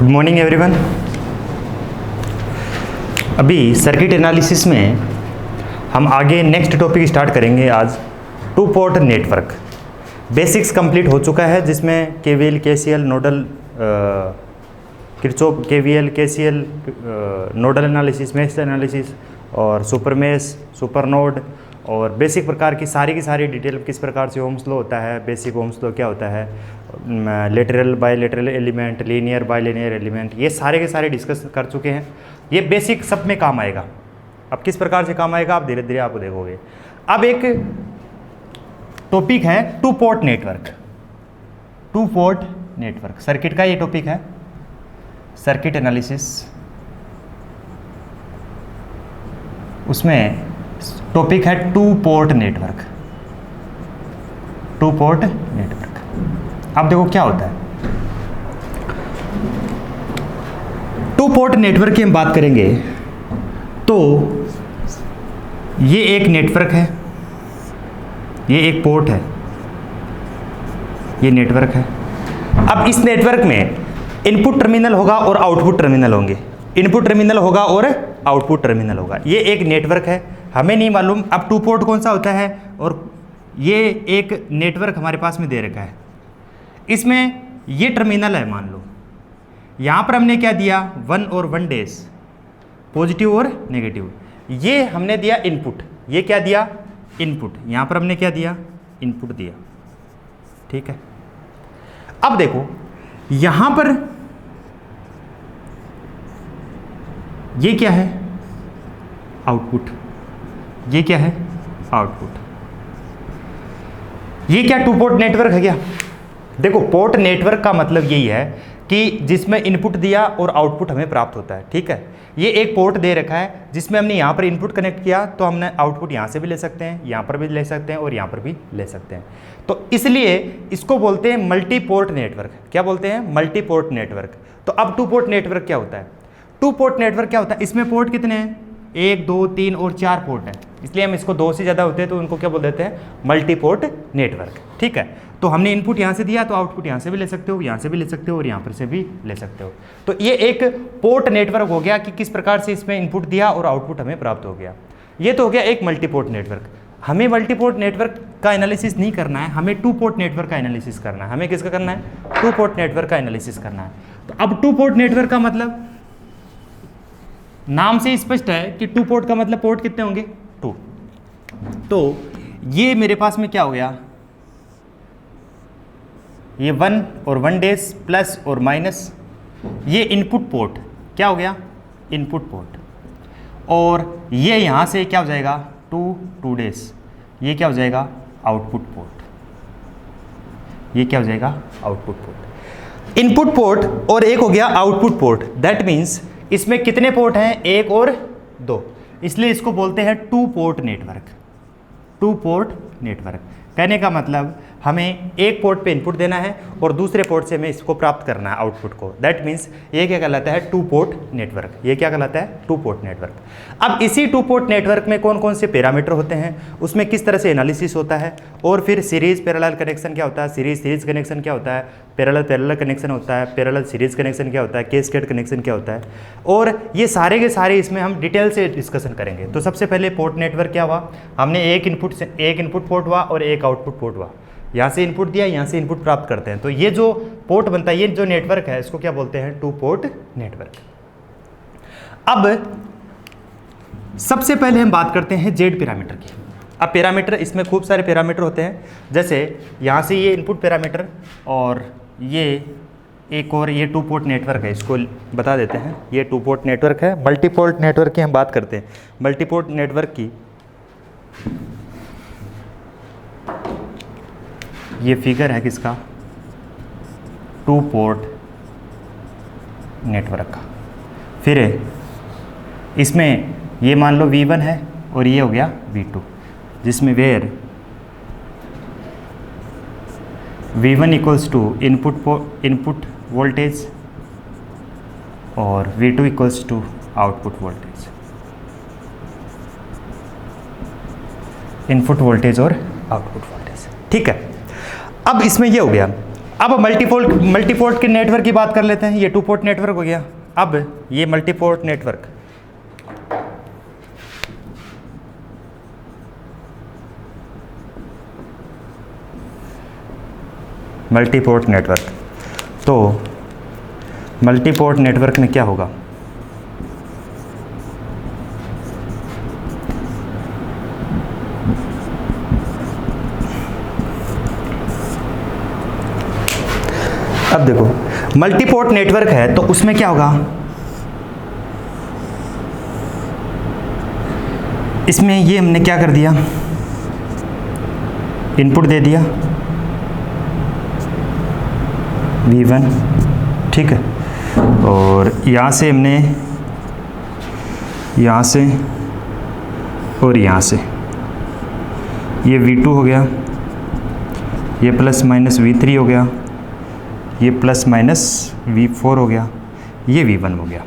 Good morning everyone. अभी circuit analysis में हम आगे नेक्स्ट टॉपिक स्टार्ट करेंगे आज। Two port network basics complete हो चुका है, जिसमें KVL, KCL, nodal, Kirchhoff, KVL, KCL, nodal analysis, mesh analysis और सुपर मेश, सुपर नोड और बेसिक प्रकार की सारी डिटेल, किस प्रकार से ओम्स लॉ होता है, बेसिक ओम्स लॉ क्या होता है, lateral bilateral element, linear bilinear element, ये सारे के सारे डिस्कस कर चुके हैं। ये बेसिक सब में काम आएगा। अब किस प्रकार से काम आएगा आप धीरे धीरे आपको देखोगे। अब एक टॉपिक है two port network. Two port network circuit का ये टॉपिक है, सर्किट एनालिसिस। उसमें टॉपिक है two port network. Two port network अब देखो क्या होता है। टू पोर्ट नेटवर्क की हम बात करेंगे तो ये एक नेटवर्क है, ये एक पोर्ट है, ये नेटवर्क है। अब इस नेटवर्क में इनपुट टर्मिनल होगा और आउटपुट टर्मिनल होंगे। इनपुट टर्मिनल होगा और आउटपुट टर्मिनल होगा। ये एक नेटवर्क है, हमें नहीं मालूम अब टू पोर्ट कौन सा होता है। और ये एक नेटवर्क हमारे पास में दे रखा है, इसमें ये टर्मिनल है, मान लो यहाँ पर हमने क्या दिया, 1 और 1 डैश, पॉजिटिव और नेगेटिव, ये हमने दिया इनपुट। ये क्या दिया, इनपुट। यहाँ पर हमने क्या दिया, इनपुट दिया। ठीक है। अब देखो यहाँ पर ये क्या है, आउटपुट। ये क्या है, आउटपुट। ये क्या टू पोर्ट नेटवर्क है क्या। देखो पोर्ट नेटवर्क का मतलब यही है कि जिसमें इनपुट दिया और आउटपुट हमें प्राप्त होता है। ठीक है। ये एक पोर्ट दे रखा है जिसमें हमने यहाँ पर इनपुट कनेक्ट किया तो हमने आउटपुट यहाँ से भी ले सकते हैं, यहाँ पर भी ले सकते हैं और यहाँ पर भी ले सकते हैं। तो इसलिए इसको बोलते हैं मल्टी पोर्ट नेटवर्क। क्या बोलते हैं, मल्टी पोर्ट नेटवर्क। तो अब टू पोर्ट नेटवर्क क्या होता है। टू पोर्ट नेटवर्क क्या होता है, इसमें पोर्ट कितने हैं, 1, 2, 3 और 4 पोर्ट हैं, इसलिए हम इसको 2 से ज़्यादा होते हैं तो उनको क्या बोल देते हैं, मल्टी पोर्ट नेटवर्क। ठीक है। तो हमने इनपुट यहाँ से दिया तो आउटपुट यहाँ से भी ले सकते हो, यहाँ से भी ले सकते हो और यहाँ पर से भी ले सकते हो। तो ये एक पोर्ट नेटवर्क हो गया कि किस प्रकार से इसमें इनपुट दिया और आउटपुट हमें प्राप्त हो गया। ये तो हो गया एक मल्टी पोर्ट नेटवर्क। हमें मल्टी पोर्ट नेटवर्क का एनालिसिस नहीं करना है, हमें टू पोर्ट नेटवर्क का एनालिसिस करना है। हमें किसका करना है, टू पोर्ट नेटवर्क का एनालिसिस करना है। तो अब टू पोर्ट नेटवर्क का मतलब नाम से स्पष्ट है कि टू पोर्ट का मतलब पोर्ट कितने होंगे, 2। तो ये मेरे पास में क्या हो गया, ये 1 और 1 डैश प्लस और माइनस, ये इनपुट पोर्ट क्या हो गया, इनपुट पोर्ट। और ये यहाँ से क्या हो जाएगा, 2 डैश, ये क्या हो जाएगा, आउटपुट पोर्ट। ये क्या हो जाएगा, आउटपुट पोर्ट। इनपुट पोर्ट और एक हो गया आउटपुट पोर्ट। दैट मीन्स इसमें कितने पोर्ट हैं, 1 और 2, इसलिए इसको बोलते हैं two port network. Two port network कहने का मतलब हमें एक पोर्ट पे इनपुट देना है और दूसरे पोर्ट से हमें इसको प्राप्त करना है, आउटपुट को। दैट मीन्स ये क्या कहलाता है, टू पोर्ट नेटवर्क। ये क्या कहलाता है, टू पोर्ट नेटवर्क। अब इसी टू पोर्ट नेटवर्क में कौन कौन से पैरामीटर होते हैं, उसमें किस तरह से एनालिसिस होता है, और फिर सीरीज पैरेलल कनेक्शन क्या होता है, सीरीज कनेक्शन क्या होता है, पैरेलल कनेक्शन होता है, पैरेलल सीरीज कनेक्शन क्या होता है, कैस्केड कनेक्शन क्या होता है, और ये सारे के सारे इसमें हम डिटेल से डिस्कशन करेंगे। तो सबसे पहले पोर्ट नेटवर्क क्या हुआ, हमने एक इनपुट पोर्ट हुआ और एक आउटपुट पोर्ट हुआ। यहाँ से इनपुट दिया, यहाँ से इनपुट प्राप्त करते हैं। तो ये जो पोर्ट बनता है, ये जो नेटवर्क है, इसको क्या बोलते हैं, टू पोर्ट नेटवर्क। अब सबसे पहले हम बात करते हैं जेड पैरामीटर की। अब पैरामीटर, इसमें खूब सारे पैरामीटर होते हैं, जैसे यहाँ से ये इनपुट पैरामीटर और ये एक और ये टू पोर्ट नेटवर्क है, इसको बता देते हैं। ये टू पोर्ट नेटवर्क है। मल्टी पोर्ट नेटवर्क की हम बात करते हैं। मल्टी पोर्ट नेटवर्क की ये फिगर है किसका, टू पोर्ट नेटवर्क का। फिर इसमें ये मान लो V1 है और ये हो गया V2, जिसमें where V1 equals to input voltage और V2 equals to output voltage, input voltage और आउटपुट वोल्टेज। ठीक है। अब इसमें ये हो गया। अब मल्टीपोर्ट के नेटवर्क की बात कर लेते हैं। ये टू पोर्ट नेटवर्क हो गया। अब ये मल्टीपोर्ट नेटवर्क, तो मल्टीपोर्ट नेटवर्क में क्या होगा? अब देखो मल्टीपोर्ट नेटवर्क है तो उसमें क्या होगा? इसमें ये हमने क्या कर दिया, इनपुट दे दिया V1, ठीक है, और यहाँ से हमने यहाँ से और यहाँ से ये V2 हो गया, ये प्लस माइनस V3 हो गया, ये प्लस माइनस V4 हो गया, ये V1 हो गया।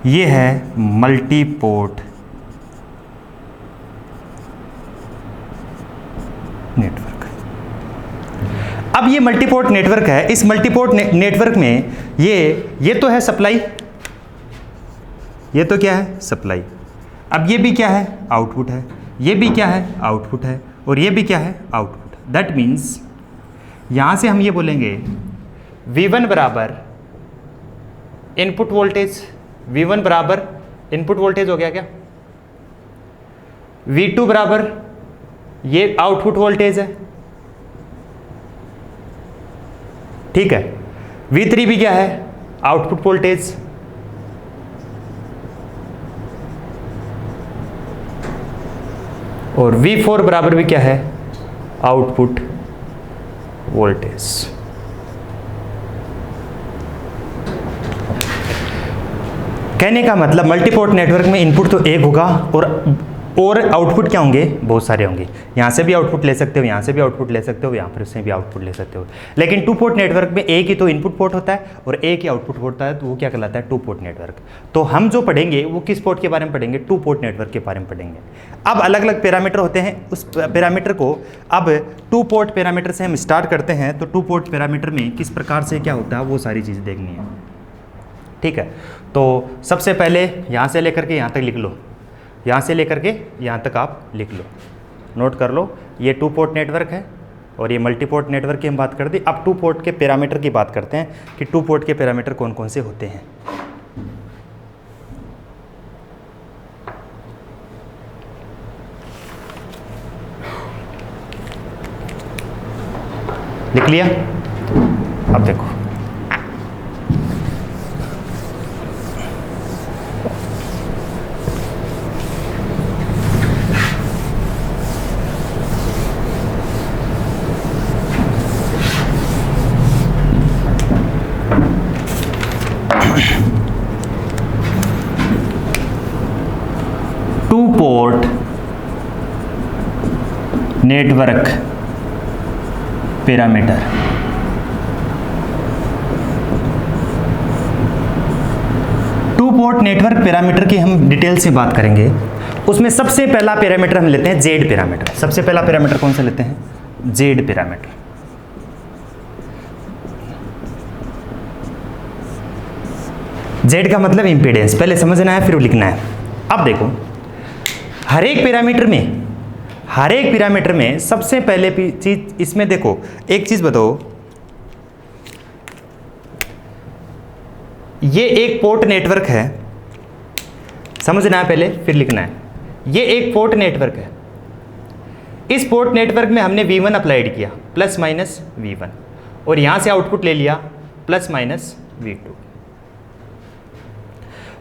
ये है मल्टीपोर्ट नेटवर्क। अब ये मल्टीपोर्ट नेटवर्क है। इस मल्टीपोर्ट नेटवर्क में ये तो है सप्लाई, ये तो क्या है? सप्लाई। अब ये भी क्या है? आउटपुट है। ये भी क्या है? आउटपुट है। और ये भी क्या है? आउटपुट। दैट मीन्स यहाँ से हम ये बोलेंगे V1 बराबर इनपुट वोल्टेज, V1 बराबर इनपुट वोल्टेज हो गया क्या? V2 बराबर ये आउटपुट वोल्टेज है, ठीक है। V3 भी क्या है? Output voltage. और V4 बराबर भी क्या है? Output voltage. कहने का मतलब मल्टीपोर्ट नेटवर्क में इनपुट तो एक होगा और आउटपुट क्या होंगे? बहुत सारे होंगे। यहाँ से भी आउटपुट ले सकते हो, यहाँ से भी आउटपुट ले सकते हो, यहाँ पर से भी आउटपुट ले सकते हो। लेकिन टू पोर्ट नेटवर्क में एक ही तो इनपुट पोर्ट होता है और एक ही आउटपुट होता है, तो वो क्या कहलाता है? Two port network. तो हम जो पढ़ेंगे वो किस पोर्ट के बारे में पढ़ेंगे? टू पोर्ट नेटवर्क के बारे में पढ़ेंगे। अब अलग अलग पैरामीटर होते हैं, उस पैरामीटर को अब टू पोर्ट पैरामीटर से हम स्टार्ट करते हैं। तो टू पोर्ट पैरामीटर में किस प्रकार से क्या होता है वो सारी चीज़ें देखनी है, ठीक है। तो सबसे पहले यहाँ से लेकर के यहाँ तक लिख लो, यहाँ से लेकर के यहाँ तक आप लिख लो, नोट कर लो। ये टू पोर्ट नेटवर्क है और ये मल्टीपोर्ट नेटवर्क की हम बात कर दी। अब टू पोर्ट के पैरामीटर की बात करते हैं कि टू पोर्ट के पैरामीटर कौन कौन से होते हैं। लिख लिया? अब देखो two port network parameter. Two port network parameter की हम डिटेल से बात करेंगे। उसमें सबसे पहला पैरामीटर हम लेते हैं जेड पैरामीटर। सबसे पहला पैरामीटर कौन सा लेते हैं? Z parameter. जेड का मतलब इंपीडेंस, पहले समझना है फिर लिखना है। अब देखो हर एक पैरामीटर में सबसे पहले चीज इसमें देखो, एक चीज बताओ, ये एक पोर्ट नेटवर्क है, समझना है पहले फिर लिखना है। ये एक पोर्ट नेटवर्क है। इस पोर्ट नेटवर्क में हमने V1 अप्लाइड किया प्लस माइनस V1 और यहां से आउटपुट ले लिया प्लस माइनस V2।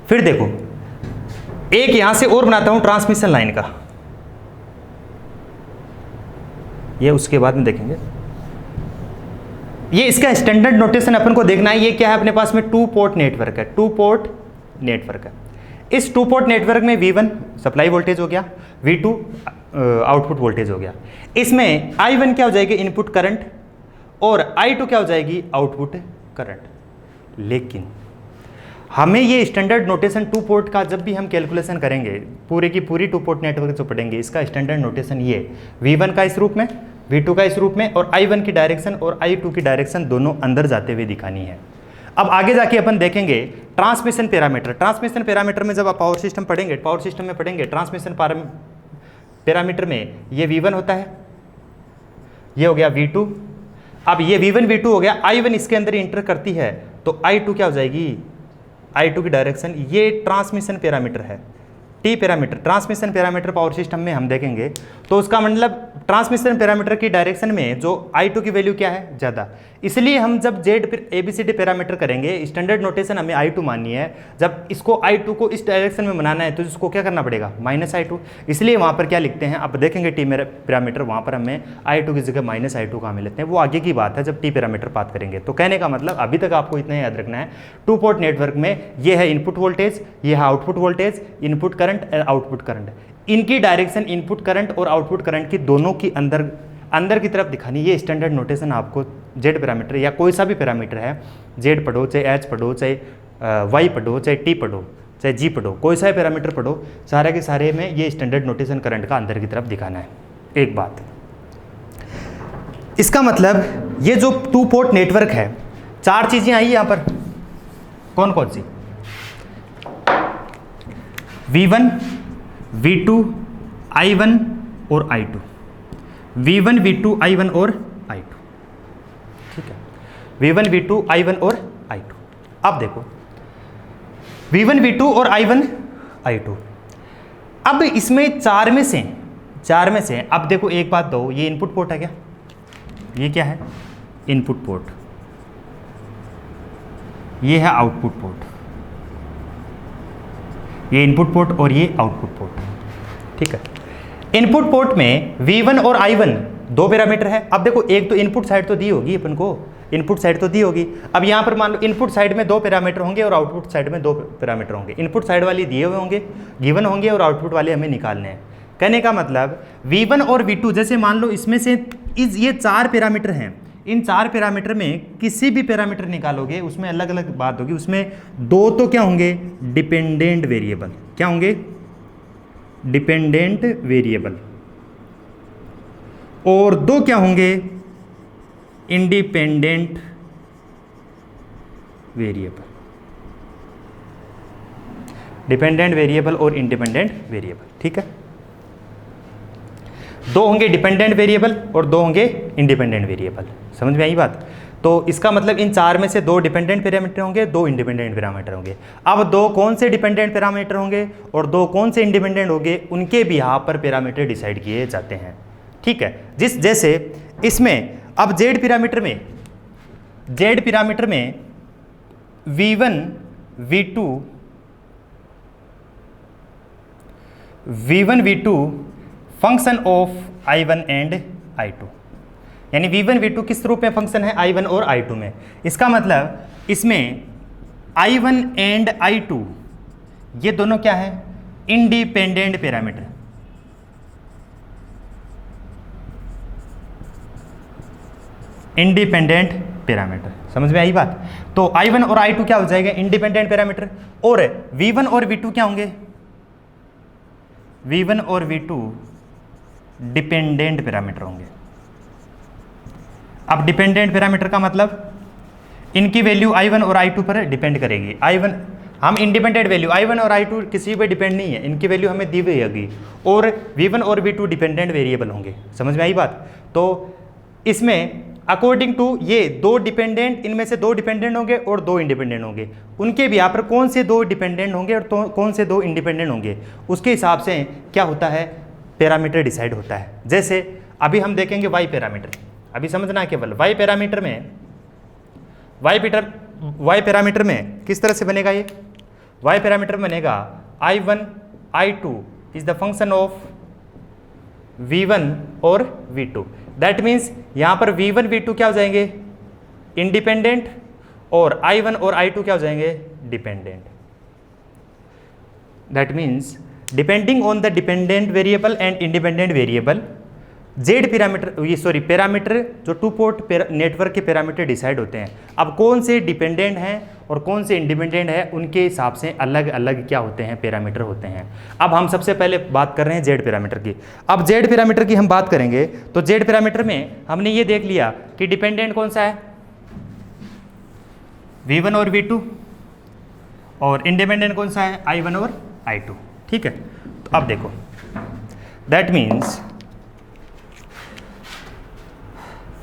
फिर देखो एक यहां से और बनाता हूं ट्रांसमिशन लाइन का, ये उसके बाद में देखेंगे। ये इसका स्टैंडर्ड नोटेशन अपन को देखना है। ये क्या है अपने पास में? टू पोर्ट नेटवर्क है। टू पोर्ट नेटवर्क है। इस टू पोर्ट नेटवर्क में V1 सप्लाई वोल्टेज हो गया, V2 आउटपुट वोल्टेज हो गया। इसमें I1 क्या हो जाएगी? इनपुट करंट, और I2 क्या हो जाएगी? Output current. लेकिन हमें ये स्टैंडर्ड नोटेशन टू पोर्ट का जब भी हम कैलकुलेशन करेंगे, पूरे की पूरी टू पोर्ट नेटवर्क जो पढ़ेंगे, इसका स्टैंडर्ड नोटेशन ये V1 का इस रूप में V2 का इस रूप में, और I1 की डायरेक्शन और I2 की डायरेक्शन दोनों अंदर जाते हुए दिखानी है। अब आगे जाके अपन देखेंगे ट्रांसमिशन पैरामीटर। ट्रांसमिशन पैरामीटर में जब आप पावर सिस्टम पढ़ेंगे, पावर सिस्टम में पढ़ेंगे ट्रांसमिशन पैरामीटर में ये V1 होता है, ये हो गया V2। अब ये V1 V2 हो गया, I1 इसके अंदर इंटर करती है तो I2 क्या हो जाएगी, I2 की डायरेक्शन। ये ट्रांसमिशन पैरामीटर है, T parameter. Transmission parameter power system में हम देखेंगे तो उसका मतलब ट्रांसमिशन पैरामीटर की डायरेक्शन में जो I2 की वैल्यू क्या है, ज़्यादा। इसलिए हम जब जेड ABCD पैरामीटर करेंगे, स्टैंडर्ड नोटेशन हमें I2 माननी है। जब इसको I2 को इस डायरेक्शन में बनाना है तो इसको क्या करना पड़ेगा, -I2। इसलिए वहाँ पर क्या लिखते हैं, अब देखेंगे टी पैरामीटर, वहाँ पर हमें I2 की जगह -I2 कहाँ में लेते हैं, वो आगे की बात है जब टी पैरामीटर बात करेंगे। तो कहने का मतलब अभी तक आपको इतना याद रखना है, 2 पोर्ट नेटवर्क में ये है इनपुट वोल्टेज, ये है आउटपुट वोल्टेज, इनपुट करंट और आउटपुट करंट। इनकी डायरेक्शन इनपुट करंट और आउटपुट करंट की दोनों की अंदर की तरफ दिखानी। ये स्टैंडर्ड नोटेशन आपको जेड पैरामीटर या कोई सा भी पैरामीटर है, जेड पढ़ो चाहे एच पढ़ो चाहे वाई पढ़ो चाहे टी पढ़ो चाहे जी पढ़ो, कोई सा भी पैरामीटर पढ़ो, सारे के सारे में ये स्टैंडर्ड नोटेशन करंट का अंदर की तरफ दिखाना है। एक बात, इसका मतलब ये जो 2 पोर्ट नेटवर्क है, 4 चीज़ें आई यहाँ पर, कौन कौन सी, V1 V2 I1 और I2, V1 V2 I1 और I2, ठीक है, V1 V2 I1 और I2। अब देखो V1 V2 और I1 I2, अब इसमें चार में से अब देखो एक बात दो, ये इनपुट पोर्ट है क्या, ये क्या है, इनपुट पोर्ट, ये है आउटपुट पोर्ट, ये इनपुट पोर्ट और ये आउटपुट पोर्ट, ठीक है। इनपुट पोर्ट में V1 और I1 2 पैरामीटर है। अब देखो एक तो इनपुट साइड तो दी होगी अपन को, इनपुट साइड तो दी होगी। अब यहाँ पर मान लो इनपुट साइड में 2 पैरामीटर होंगे और आउटपुट साइड में 2 पैरामीटर होंगे। इनपुट साइड वाले दिए हुए होंगे, गिवन होंगे, और आउटपुट वाले हमें निकालने हैं। कहने का मतलब V1 और V2, जैसे मान लो इसमें से ये 4 पैरामीटर हैं, इन 4 पैरामीटर में किसी भी पैरामीटर निकालोगे उसमें अलग अलग बात होगी। उसमें 2 तो क्या होंगे, डिपेंडेंट वेरिएबल, क्या होंगे, डिपेंडेंट वेरिएबल, और 2 क्या होंगे, इंडिपेंडेंट वेरिएबल। डिपेंडेंट वेरिएबल और इंडिपेंडेंट वेरिएबल, ठीक है। 2 होंगे डिपेंडेंट वेरिएबल और 2 होंगे इंडिपेंडेंट वेरिएबल। समझ में आई बात। तो इसका मतलब इन 4 में से 2 डिपेंडेंट पैरामीटर होंगे, 2 इंडिपेंडेंट पैरामीटर होंगे। अब 2 कौन से डिपेंडेंट पैरामीटर होंगे और 2 कौन से इंडिपेंडेंट होंगे, उनके भी यहाँ पर पैरामीटर डिसाइड किए जाते हैं, ठीक है। जैसे इसमें अब जेड पैरामीटर में V1 V2 function of I1 and I2, यानी V1 V2 किस रूप में फंक्शन है, I1 और I2 में। इसका मतलब इसमें I1 एंड I2 ये दोनों क्या है, इंडिपेंडेंट पैरामीटर। इंडिपेंडेंट पैरामीटर, समझ में आई बात। तो I1 और I2 क्या हो जाएगा, इंडिपेंडेंट पैरामीटर, और V1 और V2 क्या होंगे, V1 और V2 डिपेंडेंट पैरामीटर होंगे। अब डिपेंडेंट पैरामीटर का मतलब इनकी वैल्यू I1 और I2 पर डिपेंड करेगी। I1 हम इंडिपेंडेंट वैल्यू, I1 और I2 किसी पे डिपेंड नहीं है, इनकी वैल्यू हमें दी हुई होगी, और V1 और V2 डिपेंडेंट वेरिएबल होंगे। समझ में आई बात। तो इसमें अकॉर्डिंग टू ये 2 डिपेंडेंट, इनमें से 2 डिपेंडेंट होंगे और 2 इंडिपेंडेंट होंगे, उनके भी यहाँ पर कौन से 2 डिपेंडेंट होंगे और कौन से 2 इंडिपेंडेंट होंगे, उसके हिसाब से क्या होता है, पैरामीटर डिसाइड होता है। जैसे अभी हम देखेंगे वाई पैरामीटर, अभी समझना है केवल वाई पैरामीटर में किस तरह से बनेगा। ये वाई पैरामीटर बनेगा I1 I2 is the function of V1 और V2। दैट मीन्स यहाँ पर V1 V2 क्या हो जाएंगे, इंडिपेंडेंट, और I1 और I2 क्या हो जाएंगे, dependent. That means depending on the dependent variable and independent variable, Z parameter, ये सॉरी पैरामीटर जो टू पोर्ट नेटवर्क के पैरामीटर डिसाइड होते हैं। अब कौन से डिपेंडेंट हैं और कौन से इंडिपेंडेंट है, उनके हिसाब से अलग अलग क्या होते हैं, पैरामीटर होते हैं। अब हम सबसे पहले बात कर रहे हैं जेड पैरामीटर की। अब जेड पैरामीटर की हम बात करेंगे तो जेड पैरामीटर में हमने ये देख लिया कि डिपेंडेंट कौन सा है, V1 और V2, और इंडिपेंडेंट कौन सा है, I1 और I2। ठीक है, तो अब देखो दैट मीन्स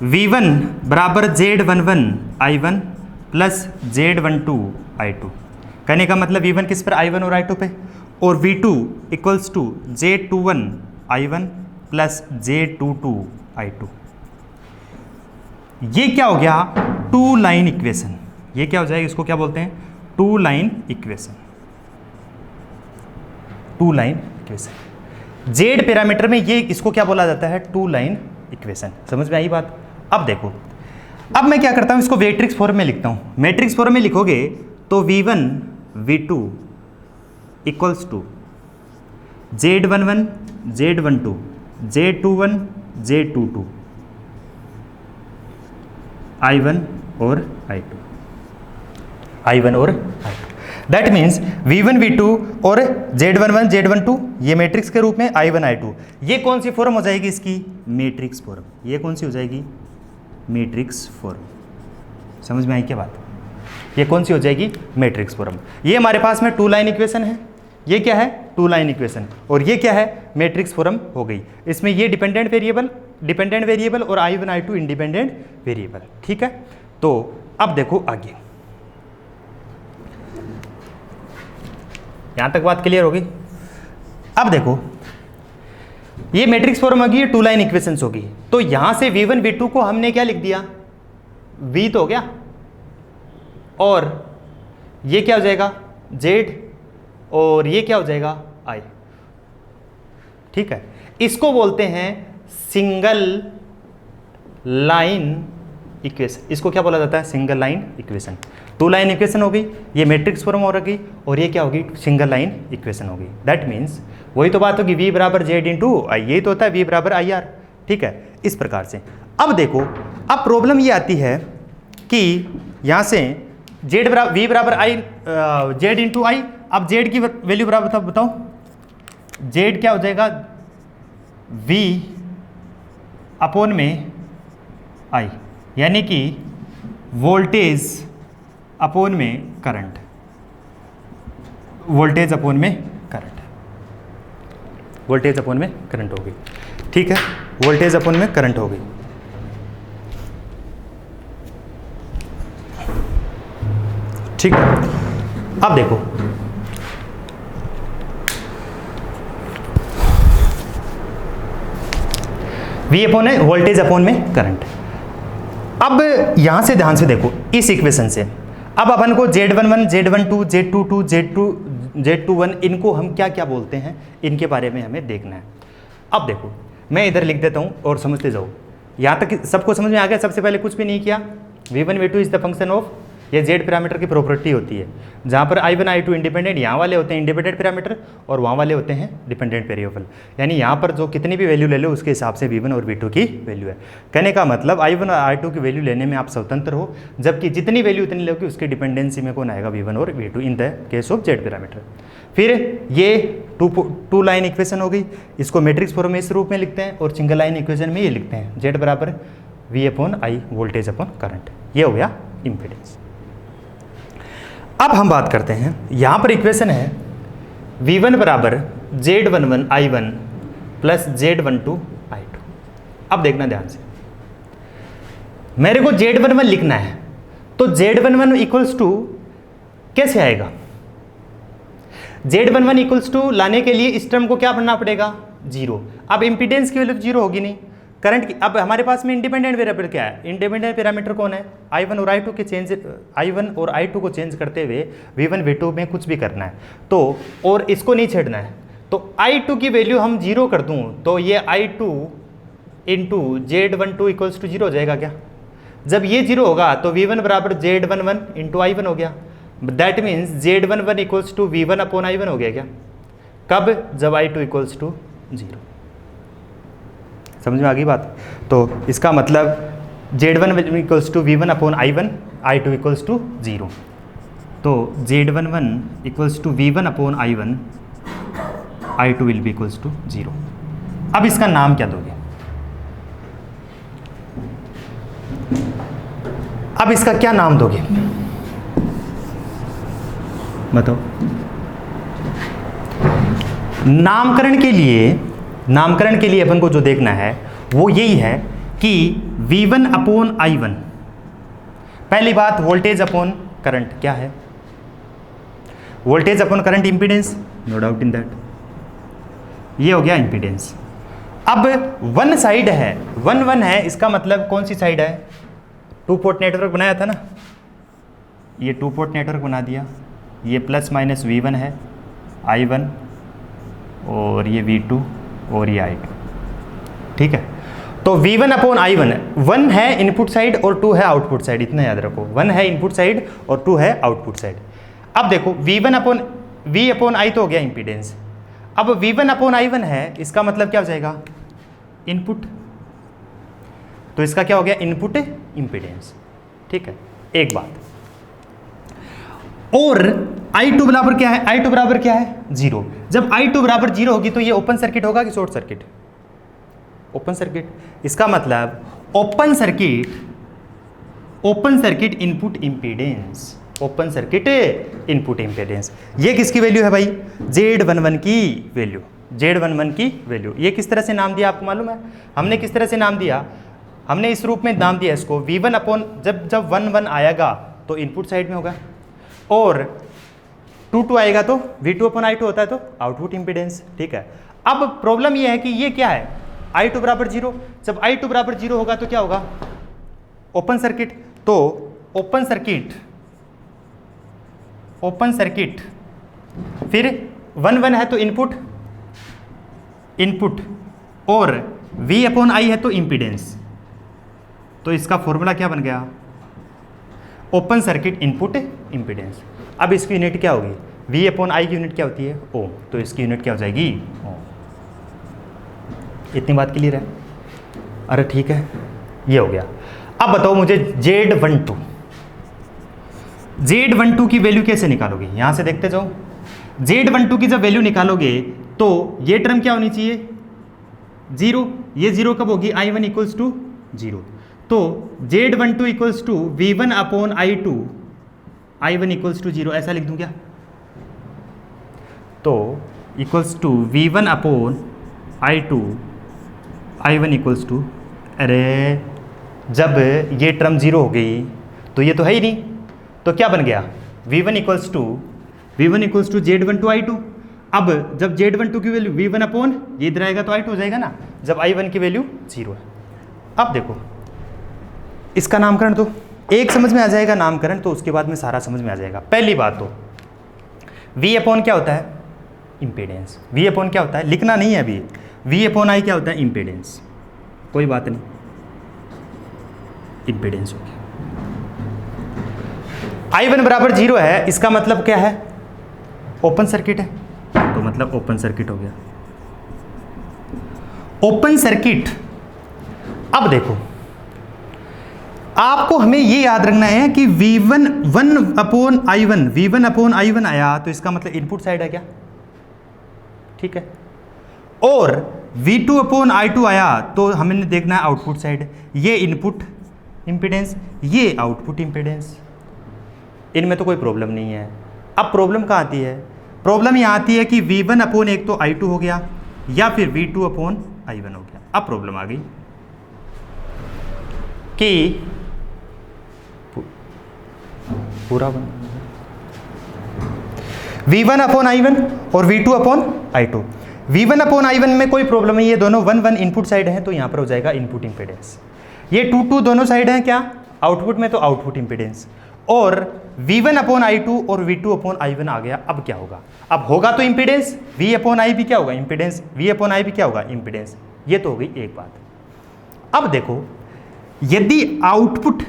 V1 बराबर Z11 I1 plus Z12 I2। कहने का मतलब V1 किस पर, I1 और I2 पे, और V2 equals to Z21 I1 plus Z22 I2। ये क्या हो गया, टू लाइन इक्वेशन। ये क्या हो जाएगा, इसको क्या बोलते हैं, two line equation. Two line equation Z parameter में ये इसको क्या बोला जाता है, टू लाइन इक्वेशन। समझ में आई बात। अब देखो, अब मैं क्या करता हूं, इसको मैट्रिक्स फॉर्म में लिखता हूं। मैट्रिक्स फॉर्म में लिखोगे तो V1 V2 equals to Z11 Z12 Z21 Z22 I1 और I2, I1 और I2। That means V1 V2 और Z11 Z12 ये मैट्रिक्स के रूप में I1 I2। ये कौन सी फॉर्म हो जाएगी इसकी, मैट्रिक्स फॉर्म। ये कौन सी हो जाएगी, मैट्रिक्स फॉर्म। समझ में आई क्या बात, ये कौन सी हो जाएगी, मैट्रिक्स फॉर्म। ये हमारे पास में टू लाइन इक्वेशन है, ये क्या है, टू लाइन इक्वेशन, और ये क्या है, मैट्रिक्स फॉर्म हो गई। इसमें ये डिपेंडेंट वेरिएबल और I1 I2 इंडिपेंडेंट वेरिएबल। ठीक है, तो अब देखो आगे, यहां तक बात क्लियर होगी। अब देखो ये मैट्रिक्स फॉर्म होगी, ये टू लाइन इक्वेशंस होगी। तो यहां से V1 V2 को हमने क्या लिख दिया, V तो हो गया, और ये क्या हो जाएगा, Z, और ये क्या हो जाएगा, I। ठीक है, इसको बोलते हैं सिंगल लाइन इक्वेशन। इसको क्या बोला जाता है, single line equation. Two line equation हो गई, ये मैट्रिक्स फॉर्म हो रही, और ये क्या होगी, सिंगल लाइन इक्वेशन होगी। दैट मीन्स वही तो बात होगी, V बराबर Z इंटू आई, यही तो होता है V बराबर IR। ठीक है, इस प्रकार से। अब देखो, अब प्रॉब्लम ये आती है कि यहाँ से V बराबर I Z इंटू आई। अब Z की वैल्यू बराबर बताओ, Z क्या हो जाएगा, V अपॉन में I, यानी कि वोल्टेज अपॉन में करंट, वोल्टेज अपॉन में करंट, वोल्टेज अपॉन में करंट हो गई। ठीक है, वोल्टेज अपॉन में करंट हो गई। ठीक है, अब देखो, V अपॉन है वोल्टेज अपॉन में करंट। अब यहां से ध्यान से देखो इस इक्वेशन से, अब अपन को Z11 Z12 Z22 Z21 इनको हम क्या क्या बोलते हैं, इनके बारे में हमें देखना है। अब देखो, मैं इधर लिख देता हूँ और समझते जाओ। यहाँ तक सबको समझ में आ गया। सबसे पहले कुछ भी नहीं किया, V1 V2 is the function of, ये जेड पैरामीटर की प्रॉपर्टी होती है, जहाँ पर I1 I2 इंडिपेंडेंट, यहाँ वाले होते हैं इंडिपेंडेंट पैरामीटर और वहाँ वाले होते हैं डिपेंडेंट वेरिएबल। यानी यहाँ पर जो कितनी भी वैल्यू ले लो उसके हिसाब से V1 और V2 की वैल्यू है। कहने का मतलब I1 और I2 की वैल्यू लेने में आप स्वतंत्र हो, जबकि जितनी वैल्यू उतनी लोगे उसकी डिपेंडेंसी में कौन आएगा, V1 और V2 in the case of Z parameter. फिर ये टू लाइन इक्वेशन हो गई, इसको मैट्रिक्स फॉर्म में इस रूप में लिखते हैं, और सिंगल लाइन इक्वेशन में ये लिखते हैं जेड बराबर V upon I voltage upon current. ये हो गया इम्पीडेंस। अब हम बात करते हैं, यहाँ पर इक्वेशन है V1 बराबर Z11 I1 plus Z12 I2। अब देखना ध्यान से, मेरे को Z11 लिखना है, तो Z11 इक्वल्स टू कैसे आएगा, Z11 इक्वल्स टू लाने के लिए इस टर्म को क्या बनना पड़ेगा, जीरो। अब इम्पीडेंस की वैल्यू जीरो होगी नहीं, करंट की। अब हमारे पास में इंडिपेंडेंट वेरिएबल क्या है, इंडिपेंडेंट पैरामीटर कौन है, I1 और I2 के चेंज, I1 और I2 को चेंज करते हुए V1 V2 में कुछ भी करना है तो, और इसको नहीं छेड़ना है, तो I2 की वैल्यू हम जीरो कर दूं तो ये I2 into Z12 equals to zero हो जाएगा क्या। जब ये जीरो होगा तो V1 बराबर Z11 इंटू I1 हो गया। That means Z11 equals to V1 upon I1 हो गया क्या, कब, जब I2 इक्वल्स टू जीरो। समझ में आ गई बात? तो इसका मतलब Z11 equals to V1 upon I1, I2 equals to 0। तो Z11 equals to V1 upon I1, I2 will be equals to 0। अब इसका नाम क्या दोगे? अब इसका क्या नाम दोगे बताओ? नामकरण के लिए अपन को जो देखना है वो यही है कि V1 अपॉन I1, पहली बात वोल्टेज अपॉन करंट क्या है? Voltage upon current impedance, no doubt in that, ये हो गया इंपीडेंस। अब वन साइड है, वन है, इसका मतलब कौन सी साइड है? टू पोर्ट नेटवर्क बनाया था ना, ये टू पोर्ट नेटवर्क बना दिया, ये प्लस माइनस V1 है, I1 और ये V2 और ये I2, ठीक है। तो V1 अपॉन I1, 1 है इनपुट साइड और 2 है आउटपुट साइड, इतना याद रखो, 1 है इनपुट साइड और 2 है आउटपुट साइड। अब देखो V1 upon V upon I तो हो गया इंपीडेंस, अब V1 अपॉन I1 है, इसका मतलब क्या हो जाएगा? इनपुट, तो इसका क्या हो गया? इनपुट इंपीडेंस, ठीक है। एक बात और I2 बराबर क्या है? I2 बराबर क्या है? 0। जब I2 बराबर 0 होगी तो ये ओपन सर्किट होगा कि शॉर्ट सर्किट? Open circuit. इसका मतलब open circuit input impedance, open circuit input impedance. ये किसकी वैल्यू है भाई? Z11 की वैल्यू, Z11 की वैल्यू। ये किस तरह से नाम दिया आपको मालूम है? हमने किस तरह से नाम दिया? हमने इस रूप में नाम दिया इसको V1 अपॉन, जब 1 आएगा तो इनपुट साइड में होगा और 2 आएगा तो V2 अपॉन I2 होता है तो आउटपुट इंपीडेंस, ठीक है। अब प्रॉब्लम ये है कि ये क्या है? I2 बराबर 0। जब I2 बराबर 0 होगा तो क्या होगा? Open circuit. तो ओपन सर्किट फिर 1 है तो इनपुट और V अपॉन I है तो इंपीडेंस। तो इसका फॉर्मूला क्या बन गया? Open circuit input impedance. अब इसकी यूनिट क्या होगी? V अपॉन I की यूनिट क्या होती है? ओम। तो इसकी यूनिट क्या हो जाएगी? ओम। इतनी बात क्लियर है? अरे ठीक है, ये हो गया। अब बताओ मुझे Z12 की वैल्यू कैसे निकालोगे? यहां से देखते जाओ। Z12 की जब वैल्यू निकालोगे तो ये टर्म क्या होनी चाहिए? 0। ये 0 कब होगी? I1 equals to 0। तो Z12 equals to V1 upon I2, I1 equals to 0, ऐसा लिख दूं क्या? तो equals to V1 upon I2, I1 equals to, अरे जब ये टर्म 0 हो गई तो ये तो है ही नहीं, तो क्या बन गया? V1 equals to Z12 I2। अब जब Z12 की वैल्यू V1 अपॉन ये इधर आएगा तो I2 हो जाएगा ना, जब I1 की वैल्यू 0 है। अब देखो इसका नामकरण, तो एक समझ में आ जाएगा नामकरण, तो उसके बाद में सारा समझ में आ जाएगा। पहली बात तो V अपॉन क्या होता है? इंपीडेंस। V अपॉन क्या होता है? लिखना नहीं है अभी। V अपॉन I क्या होता है? इंपीडेंस। कोई बात नहीं, इंपीडेंस हो गया। I1 बराबर 0 है, इसका मतलब क्या है? ओपन सर्किट है, तो मतलब ओपन सर्किट हो गया। Open circuit. अब देखो आपको हमें ये याद रखना है कि V1 1 अपॉन I1 आया तो इसका मतलब इनपुट साइड है क्या? ठीक है। और V2 अपॉन I2 आया तो हमें देखना है आउटपुट साइड। ये इनपुट इंपीडेंस, ये आउटपुट इंपीडेंस, इनमें तो कोई प्रॉब्लम नहीं है। अब प्रॉब्लम कहाँ आती है? प्रॉब्लम यहाँ आती है कि V1 अपॉन एक तो I2 हो गया या फिर V2 अपॉन I1 हो गया। अब प्रॉब्लम आ गई कि पूरा V1 अपॉन I1 और V2 upon I2। V1 upon I1 में कोई प्रॉब्लम नहीं है, दोनों 1 इनपुट साइड है तो यहाँ पर हो जाएगा इनपुट इंपीडेंस। ये 2 दोनों साइड हैं क्या? आउटपुट में, तो आउटपुट इंपीडेंस। और V1 अपॉन I2 और V2 अपॉन I1 आ गया। अब क्या होगा? अब होगा तो इंपीडेंस, V अपॉन I भी क्या होगा? इंपीडेंस। V अपॉन I भी क्या होगा? इंपीडेंस। ये तो हो गई एक बात। अब देखो यदि आउटपुट,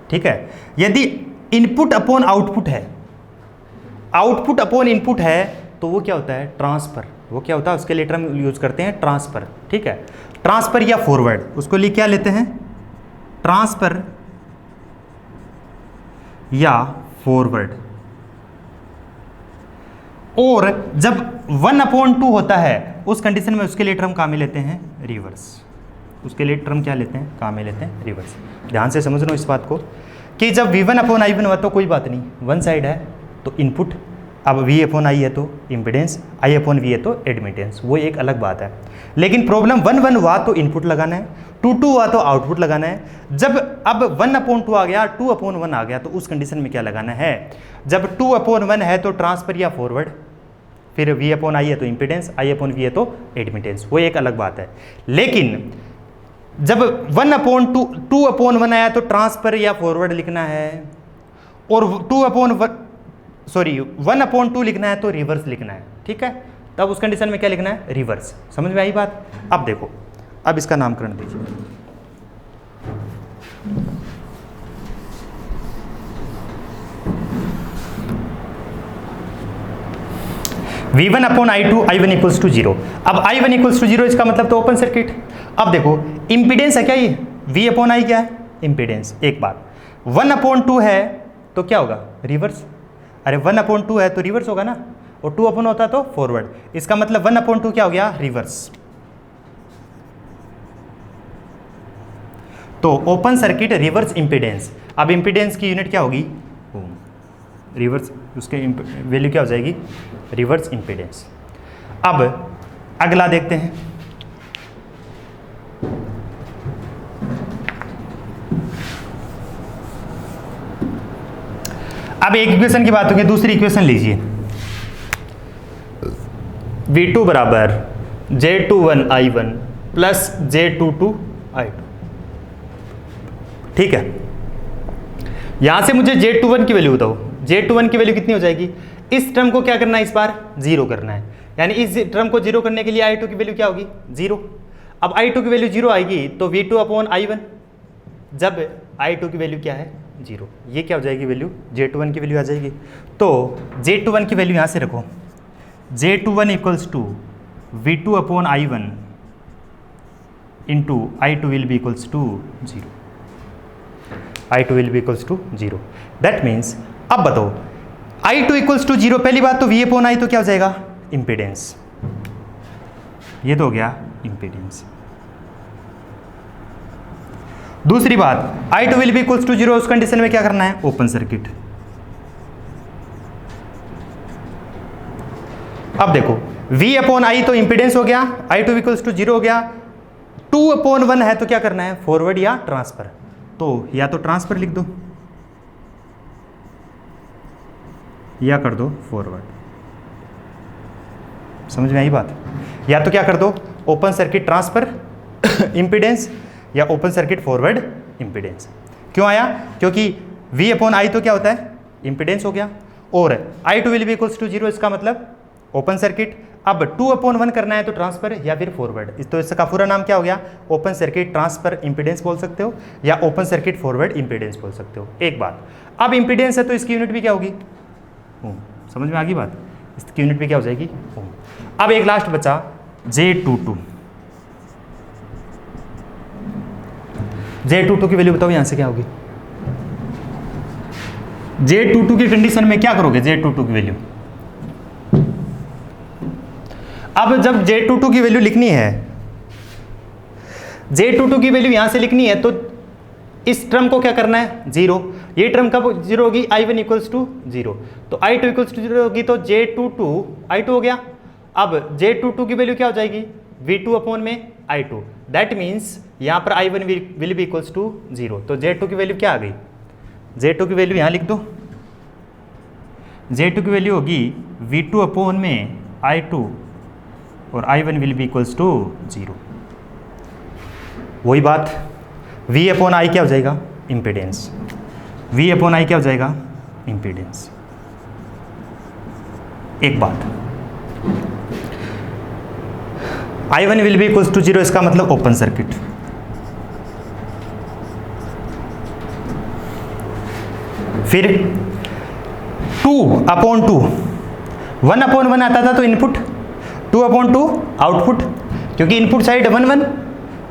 ठीक है, यदि इनपुट अपॉन आउटपुट है, आउटपुट अपॉन इनपुट है, तो वो क्या होता है? ट्रांसफर। वो क्या होता है, उसके लिए टर्म यूज करते हैं ट्रांसफर, ठीक है। ट्रांसफर या फॉरवर्ड, उसको लिए क्या लेते हैं, ट्रांसफर या फॉरवर्ड। और जब 1/2 होता है उस कंडीशन में उसके लिए टर्म काम में लेते हैं रिवर्स। उसके लिए टर्म क्या लेते हैं, काम में लेते हैं रिवर्स। ध्यान से समझ लो इस बात को कि जब V1/I1 हुआ तो कोई बात नहीं, वन साइड है तो इनपुट, अब V/I है तो इम्पिडेंस, I/V है तो एडमिटेंस, वो एक अलग बात है। लेकिन प्रॉब्लम 1/1 हुआ तो इनपुट लगाना है, 2/2 हुआ तो आउटपुट लगाना है। जब अब 1/2 आ गया, 2/1 आ गया तो उस कंडीशन में क्या लगाना है, जब 2/1 है तो ट्रांसफर या फॉरवर्ड, फिर V/I है तो इम्पिडेंस, I/V है तो एडमिटेंस, वो एक अलग बात है। लेकिन जब 2/1 आया तो ट्रांसफर या फॉरवर्ड लिखना है, और 1/2 लिखना है तो रिवर्स लिखना है, ठीक है। तब उस कंडीशन में क्या लिखना है, रिवर्स। समझ में आई बात। अब देखो, अब इसका नामकरण दीजिए। V1/I2, I1 equals to 0। अब I1 इक्वल्स टू 0 इसका मतलब तो ओपन सर्किट। अब देखो इंपीडेंस है क्या, ये V/I क्या है, इंपीडेंस। एक बात 1/2 है तो क्या होगा, रिवर्स। अरे 1/2 है तो रिवर्स होगा ना, और 2/1 होता तो फॉरवर्ड। इसका मतलब 1/2 क्या हो गया, रिवर्स। तो ओपन सर्किट रिवर्स इंपीडेंस। अब इंपीडेंस की यूनिट क्या होगी, ओम। रिवर्स उसके वैल्यू क्या हो जाएगी, रिवर्स इंपीडेंस। अब अगला देखते हैं, अब एक इक्वेशन की बात होगी, दूसरी इक्वेशन लीजिए। V2 बराबर J21I1 प्लस J22I2, ठीक है। यहां से मुझे J21 की वैल्यू बताओ, J21 की वैल्यू कितनी हो जाएगी। इस टर्म को क्या करना है, इस बार 0 करना है, यानी इस टर्म को 0 करने के लिए I2 की वैल्यू क्या होगी, 0। अब I2 की वैल्यू 0 आएगी तो V2/I1, जब I2 की वैल्यू क्या है, 0, ये क्या हो जाएगी वैल्यू, J21 की वैल्यू आ जाएगी। तो J21 की वैल्यू यहाँ से रखो, J21 equals to V2/I1 into I2 will be equals to 0। I2 will be equals to 0। That means अब बताओ I2 इक्वल्स टू 0, पहली बात तो V/I तो क्या हो जाएगा, इम्पीडेंस। ये तो हो गया इम्पीडेंस। दूसरी बात I2 will be equals to 0, उस कंडीशन में क्या करना है, ओपन सर्किट। अब देखो V/I तो इंपीडेंस हो गया, I2 इक्वल्स टू 0 हो गया, 2/1 है तो क्या करना है, फॉरवर्ड या ट्रांसफर। तो या तो ट्रांसफर लिख दो या कर दो फॉरवर्ड। समझ में आई बात। या तो क्या कर दो, ओपन सर्किट ट्रांसफर इंपीडेंस, या ओपन सर्किट फॉरवर्ड इंपीडेंस। क्यों आया, क्योंकि V/I तो क्या होता है, इंपीडेंस हो गया, और I2 will be equals to 0, इसका मतलब ओपन सर्किट। अब 2/1 करना है तो ट्रांसफर या फिर फॉरवर्ड, तो इसका पूरा नाम क्या हो गया, ओपन सर्किट ट्रांसफर इंपीडेंस बोल सकते हो, या ओपन सर्किट फॉरवर्ड इंपीडेंस बोल सकते हो। एक बात, अब इंपीडेंस है तो इसकी यूनिट भी क्या होगी, ओम। समझ में आ गई बात, इसकी यूनिट भी क्या हो जाएगी, ओम। अब एक लास्ट बचा J22। J22 की वैल्यू बताओ यहां से क्या होगी। J22 की कंडीशन में क्या करोगे, J22 की वैल्यू, अब जब J22 की वैल्यू लिखनी है, J22 की वैल्यू यहां से लिखनी है तो इस टर्म को क्या करना है, 0। ये टर्म कब 0 होगी, I1 इक्वल्स टू 0, तो I2 इक्वल्स टू 0 होगी, तो J22 I2 हो गया। अब J22 की वैल्यू क्या हो जाएगी, V2/I2। दैट मीन्स यहाँ पर I1 will be equals to 0, तो J2 की वैल्यू क्या आ गई, J2 की वैल्यू यहाँ लिख दो। J2 की वैल्यू होगी V2/I2 और I1 will be equals to 0। वही बात, V/I क्या हो जाएगा, इम्पीडेंस। V/I क्या हो जाएगा, इम्पीडेंस। एक बात, I1 will be equals to 0, इसका मतलब ओपन सर्किट। फिर 2/2, 1/1 आता था तो इनपुट, 2/2 आउटपुट, क्योंकि input side 1 1,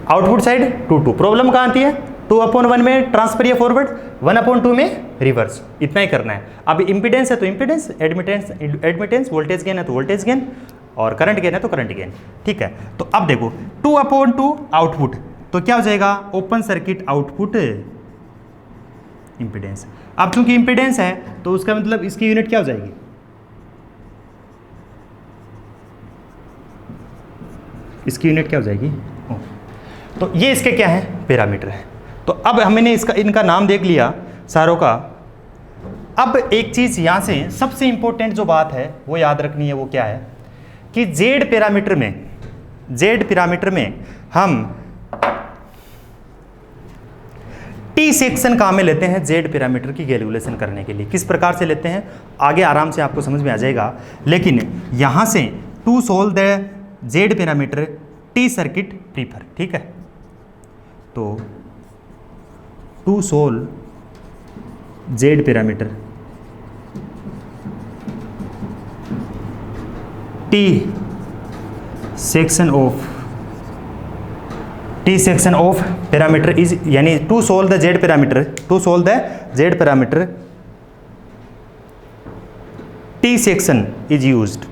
output side 2 2। Problem कहाँ आती है? 2/1 में ट्रांसफर या फॉरवर्ड, 1/2 में रिवर्स। इतना ही करना है। अब इम्पीडेंस है तो इम्पीडेंस, एडमिटेंस, वोल्टेज गेन है तो वोल्टेज गेन, और करंट गेन है तो करंट गेन। ठीक है, तो अब देखो 2/2 आउटपुट, तो क्या हो जाएगा? Open circuit output impedance. अब चूंकि इम्पीडेंस है तो उसका मतलब इसकी यूनिट क्या हो जाएगी? इसकी यूनिट क्या हो जाएगी? तो ये इसके क्या है? पैरामीटर है। तो अब हमने इनका नाम देख लिया सारों का। अब एक चीज़ यहाँ से सबसे इंपॉर्टेंट जो बात है वो याद रखनी है, वो क्या है कि जेड पैरामीटर में हम टी सेक्शन काम में लेते हैं जेड पैरामीटर की कैलकुलेशन करने के लिए। किस प्रकार से लेते हैं आगे आराम से आपको समझ में आ जाएगा, लेकिन यहाँ से to solve the Z parameter T circuit prefer. ठीक है, तो to solve Z parameter T section of parameter is, यानी to solve the Z parameter, T section is used,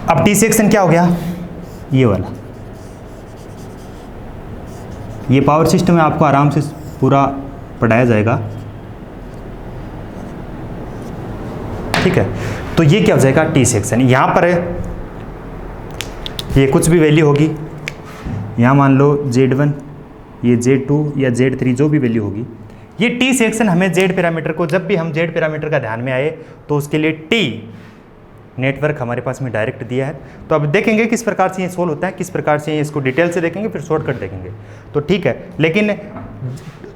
अब टी सेक्शन क्या हो गया? ये वाला, ये पावर सिस्टम में आपको आराम से पूरा पढ़ाया जाएगा। ठीक है, तो ये क्या हो जाएगा? T section. यहाँ पर ये कुछ भी वैल्यू होगी, यहाँ मान लो Z1, ये Z2 या Z3 जो भी वैल्यू होगी, ये टी सेक्शन हमें जेड पैरामीटर को, जब भी हम जेड पैरामीटर का ध्यान में आए तो उसके लिए टी नेटवर्क हमारे पास में डायरेक्ट दिया है। तो अब देखेंगे किस प्रकार से ये सोल्व होता है, किस प्रकार से इसको डिटेल से देखेंगे, फिर शॉर्टकट देखेंगे। तो ठीक है, लेकिन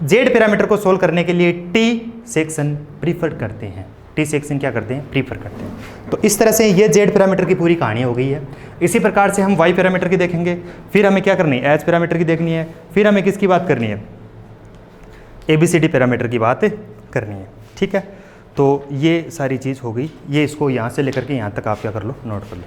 जेड पैरामीटर को सोल्व करने के लिए टी सेक्शन प्रीफर करते हैं, टी सेक्शन क्या करते हैं? प्रीफर करते हैं। तो इस तरह से ये जेड पैरामीटर की पूरी कहानी हो गई है। इसी प्रकार से हम वाई पैरामीटर की देखेंगे, फिर हमें क्या करनी है? एच पैरामीटर की देखनी है, फिर हमें किसकी बात करनी है? ABCD पैरामीटर की बात करनी है। ठीक है, तो ये सारी चीज़ हो गई। ये इसको यहाँ से लेकर के यहाँ तक आप क्या कर लो? नोट कर लो।